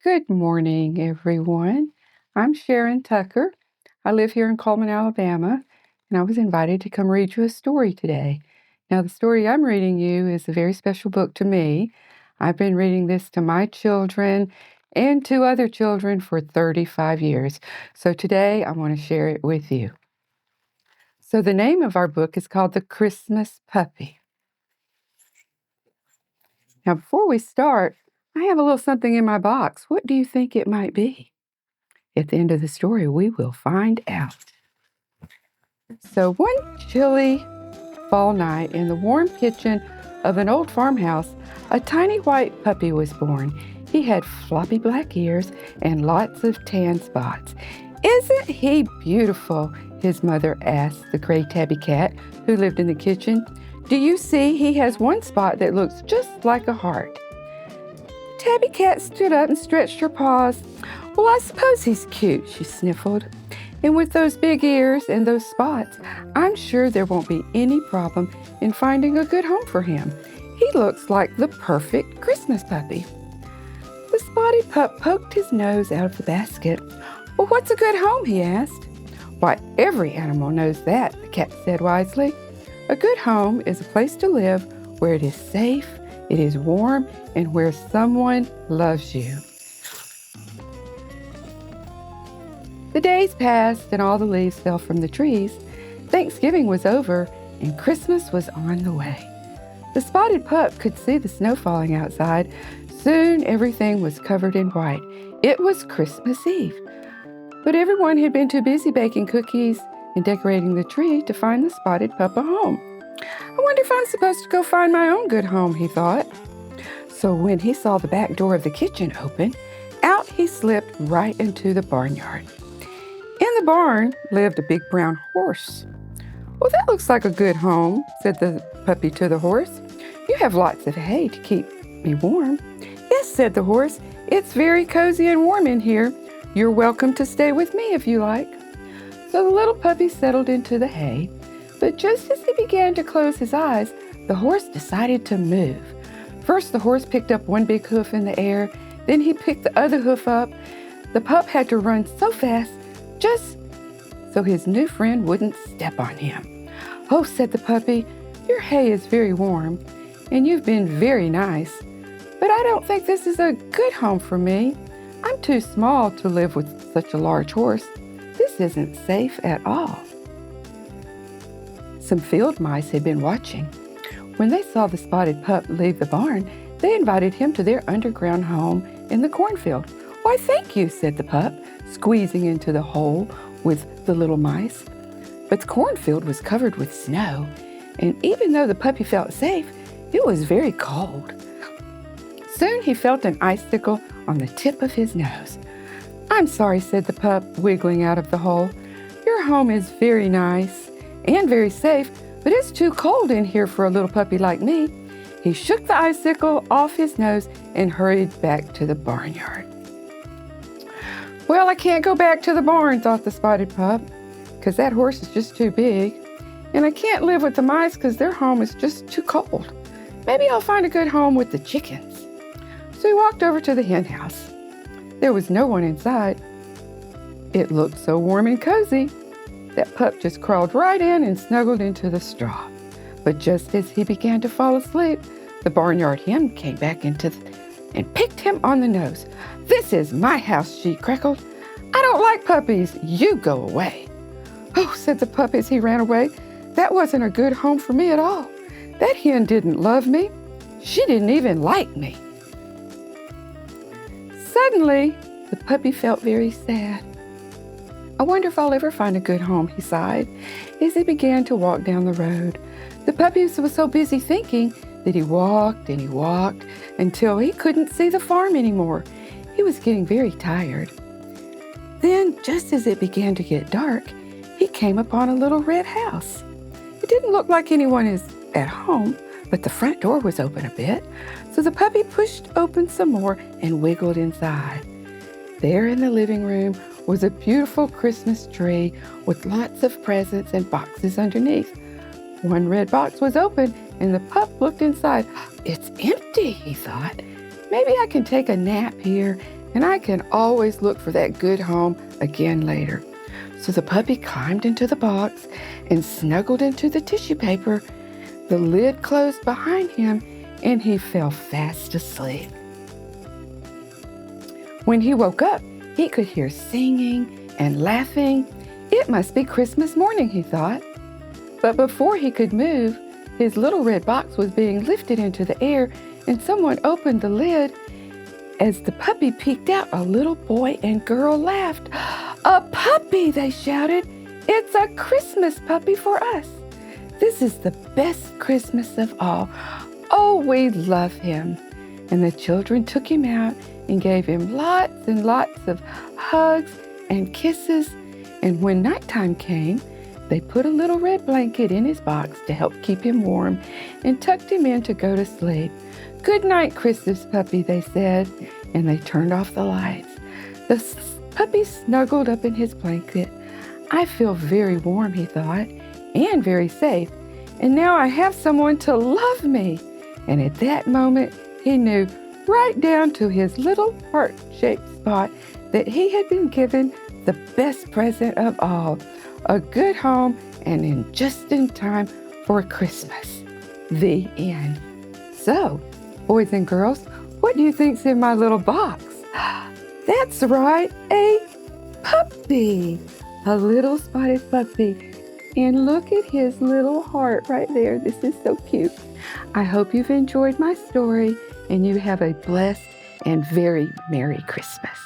Good morning, everyone. I'm Sharon Tucker. I live here in Cullman, Alabama, and I was invited to come read you a story today. Now, the story I'm reading you is a very special book to me. I've been reading this to my children and to other children for 35 years. So today I want to share it with you. So the name of our book is called The Christmas Puppy. Now, before we start, I have a little something in my box. What do you think it might be? At the end of the story, we will find out. So one chilly fall night in the warm kitchen of an old farmhouse, a tiny white puppy was born. He had floppy black ears and lots of tan spots. "Isn't he beautiful?" his mother asked the gray tabby cat who lived in the kitchen. "Do you see he has one spot that looks just like a heart?" Tabby cat stood up and stretched her paws. "Well, I suppose he's cute," she sniffled. "And with those big ears and those spots, I'm sure there won't be any problem in finding a good home for him. He looks like the perfect Christmas puppy." The spotted pup poked his nose out of the basket. "Well, what's a good home?" he asked. "Why, every animal knows that," the cat said wisely. "A good home is a place to live where it is safe, it is warm, and where someone loves you." The days passed and all the leaves fell from the trees. Thanksgiving was over and Christmas was on the way. The spotted pup could see the snow falling outside. Soon everything was covered in white. It was Christmas Eve. But everyone had been too busy baking cookies and decorating the tree to find the spotted pup a home. "I wonder if I'm supposed to go find my own good home," he thought. So when he saw the back door of the kitchen open, out he slipped right into the barnyard. In the barn lived a big brown horse. "Well, that looks like a good home," said the puppy to the horse. "You have lots of hay to keep me warm." "Yes," said the horse. "It's very cozy and warm in here. You're welcome to stay with me if you like." So the little puppy settled into the hay, but just as he began to close his eyes, the horse decided to move. First, the horse picked up one big hoof in the air, then he picked the other hoof up. The pup had to run so fast just so his new friend wouldn't step on him. "Oh," said the puppy, "your hay is very warm, and you've been very nice, but I don't think this is a good home for me. I'm too small to live with such a large horse. This isn't safe at all." Some field mice had been watching. When they saw the spotted pup leave the barn, they invited him to their underground home in the cornfield. "Why, thank you," said the pup, squeezing into the hole with the little mice. But the cornfield was covered with snow, and even though the puppy felt safe, it was very cold. Soon he felt an icicle on the tip of his nose. "I'm sorry," said the pup, wiggling out of the hole. "Your home is very nice and very safe, but it's too cold in here for a little puppy like me." He shook the icicle off his nose and hurried back to the barnyard. "Well, I can't go back to the barn," thought the spotted pup, "because that horse is just too big. And I can't live with the mice because their home is just too cold. Maybe I'll find a good home with the chickens." So he walked over to the hen house. There was no one inside. It looked so warm and cozy. That pup just crawled right in and snuggled into the straw. But just as he began to fall asleep, the barnyard hen came back and picked him on the nose. "This is my house," she crackled. "I don't like puppies. You go away." "Oh," said the pup as he ran away. "That wasn't a good home for me at all. That hen didn't love me. She didn't even like me." Suddenly, the puppy felt very sad. "I wonder if I'll ever find a good home," he sighed as he began to walk down the road. The puppy was so busy thinking that he walked and he walked until he couldn't see the farm anymore. He was getting very tired. Then, just as it began to get dark, he came upon a little red house. It didn't look like anyone is at home, but the front door was open a bit, so the puppy pushed open some more and wiggled inside. There in the living room was a beautiful Christmas tree with lots of presents and boxes underneath. One red box was open, and the pup looked inside. "It's empty," he thought. "Maybe I can take a nap here and I can always look for that good home again later." So the puppy climbed into the box and snuggled into the tissue paper. The lid closed behind him, and he fell fast asleep. When he woke up, he could hear singing and laughing. It must be Christmas morning, he thought. But before he could move, his little red box was being lifted into the air, and someone opened the lid. As the puppy peeked out, a little boy and girl laughed. "A puppy!" they shouted. "It's a Christmas puppy for us. This is the best Christmas of all. Oh, we love him." And the children took him out and gave him lots and lots of hugs and kisses. And when nighttime came, they put a little red blanket in his box to help keep him warm and tucked him in to go to sleep. "Good night, Christmas puppy," they said, and they turned off the lights. The puppy snuggled up in his blanket. "I feel very warm," he thought, "and very safe. And now I have someone to love me." And at that moment, he knew right down to his little heart-shaped spot that he had been given the best present of all, a good home, and just in time for Christmas. The end. So, boys and girls, what do you think's in my little box? That's right, a puppy, a little spotted puppy. And look at his little heart right there. This is so cute. I hope you've enjoyed my story and you have a blessed and very Merry Christmas.